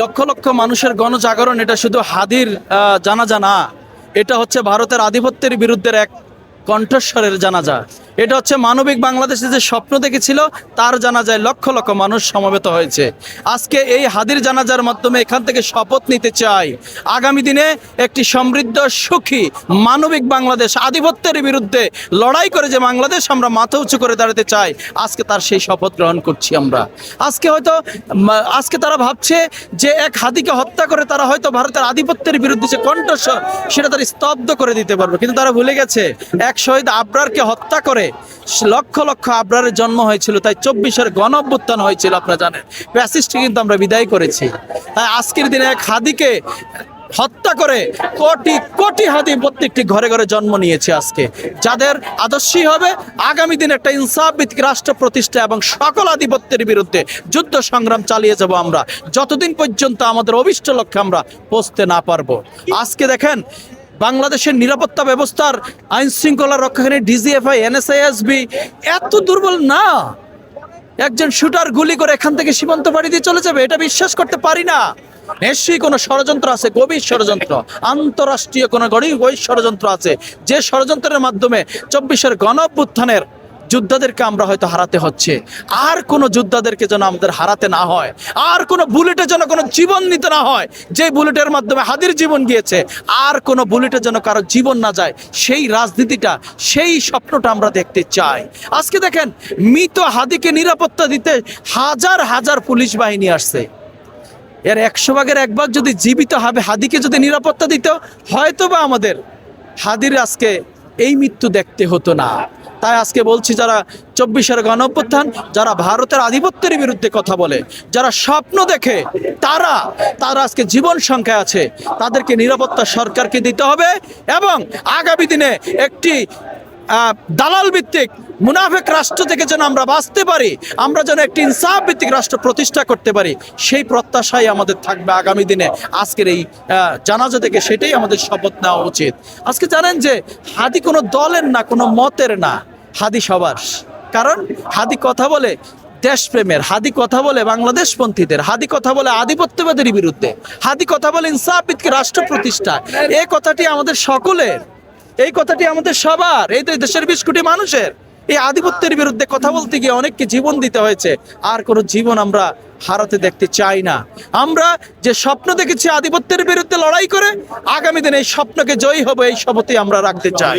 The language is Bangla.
লক্ষ লক্ষ মানুষের গণজাগরণ এটা শুধু হাদির জানাজা না, এটা হচ্ছে ভারতের আধিপত্যের বিরুদ্ধের এক কণ্ঠস্বরের জানাজা। এটা হচ্ছে মানবিক বাংলাদেশে যে স্বপ্ন দেখেছিল তার জানাজায় লক্ষ লক্ষ মানুষ সমবেত হয়েছে। আজকে এই হাদির জানাজার মাধ্যমে এখান থেকে শপথ নিতে চাই আগামী দিনে একটি সমৃদ্ধ সুখী মানবিক বাংলাদেশ, আধিপত্যের বিরুদ্ধে লড়াই করে যে বাংলাদেশ আমরা মাথা উঁচু করে দাঁড়াতে চাই, আজকে তার সেই শপথ গ্রহণ করছি আমরা। আজকে তারা ভাবছে যে এক হাদিকে হত্যা করে তারা হয়তো ভারতের আধিপত্যের বিরুদ্ধে যে কণ্ঠস্বর সেটা তারা স্তব্ধ করে দিতে পারবে, কিন্তু তারা ভুলে গেছে এক শহীদ আবরারকে হত্যা করে লক্ষ লক্ষ আবরারের জন্ম হয়েছিল, তাই 24-এর গণ অভ্যুত্থান হয়েছিল। আপনারা জানেন ফ্যাসিস্টকে কিন্তু আমরা বিদায় করেছি। তাই আজকের দিনে এক হাদিকে হত্যা করে কোটি কোটি হাদি প্রত্যেকটি ঘরে ঘরে জন্ম নিয়েছে আজকে, যাদের আদর্শই হবে আগামী দিনে একটা ইনসাফ ভিত্তিক রাষ্ট্র প্রতিষ্ঠা এবং সকল আধিপত্যের বিরুদ্ধে যুদ্ধ সংগ্রাম চালিয়ে যাব আমরা, যতদিন পর্যন্ত আমাদের অভিষ্ট লক্ষ্যে আমরা পৌঁছতে না পারবো। আজকে দেখেন বাংলাদেশের নিরাপত্তা ব্যবস্থার আইন শৃঙ্খলা রক্ষাকারী ডিজিএফআই, এনএসআইএসবি এত দুর্বল না। একজন শুটার গুলি করে এখান থেকে সীমান্ত পাড়ি দিয়ে চলে যাবে, এটা বিশ্বাস করতে পারি না। নিশ্চয়ই কোনো ষড়যন্ত্র আছে, গভীর ষড়যন্ত্র, আন্তরাষ্ট্রীয় কোনো গভীর ষড়যন্ত্র আছে, যে ষড়যন্ত্রের মাধ্যমে 24-এর গণ অভ্যুত্থানের যোদ্ধাদেরকে আমরা হয়তো হারাতে হচ্ছে। আর কোনো যোদ্ধাদেরকে যেন আমাদের হারাতে না হয়, আর কোনো বুলেটে যেন কোনো জীবন নিতে না হয়, যে বুলেটের মাধ্যমে হাদির জীবন গিয়েছে, আর কোনো বুলেটে যেন কারো জীবন না যায়, সেই রাজনীতিটা, সেই স্বপ্নটা আমরা দেখতে চাই। আজকে দেখেন মৃত হাদিকে নিরাপত্তা দিতে হাজার হাজার পুলিশ বাহিনী আসছে। এর 100 ভাগের 1 ভাগ যদি জীবিত হবে হাদিকে যদি নিরাপত্তা দিত, হয়তো বা আমাদের হাদির আজকে এই মৃত্যু দেখতে হতো না। তাই আজকে বলছি, যারা 24-এর গণ অভ্যুত্থান, যারা ভারতের আধিপত্যের বিরুদ্ধে কথা বলে, যারা স্বপ্ন দেখে, তারা আজকে জীবন সংখ্যায় আছে, তাদেরকে নিরাপত্তা সরকারকে দিতে হবে এবং আগামী দিনে একটি দালাল ভিত্তিক মুনাফেক রাষ্ট্র থেকে যেন আমরা বাঁচতে পারি, আমরা যেন একটি ইনসাফ ভিত্তিক রাষ্ট্র প্রতিষ্ঠা করতে পারি, সেই প্রত্যাশাই আমাদের থাকবে আগামী দিনে। আজকের এই জানাজা থেকে সেটাই আমাদের শপথ নেওয়া উচিত। আজকে জানেন যে হাদি কোনো দলের না, কোনো মতের না, হাদি সবার। কারণ হাদি কথা বলে দেশপ্রেমের, হাদি কথা বলে বাংলাদেশপন্থীদের, হাদি কথা বলে আধিপত্যবাদের বিরুদ্ধে, হাদি কথা বলে ইনসাফ ভিত্তিক রাষ্ট্র প্রতিষ্ঠা। এই কথাটি আমাদের সকলের, এই কথাটি আমাদের সবার, এই দেশের 20 কোটি মানুষের। এই আধিপত্যের বিরুদ্ধে কথা বলতে গিয়ে অনেককে জীবন দিতে হয়েছে, আর কোনো জীবন আমরা হারাতে দেখতে চাই না। আমরা যে স্বপ্ন দেখেছি আধিপত্যের বিরুদ্ধে লড়াই করে, আগামী দিনে এই স্বপ্নকে জয়ী হবে, এই শপথই আমরা রাখতে চাই।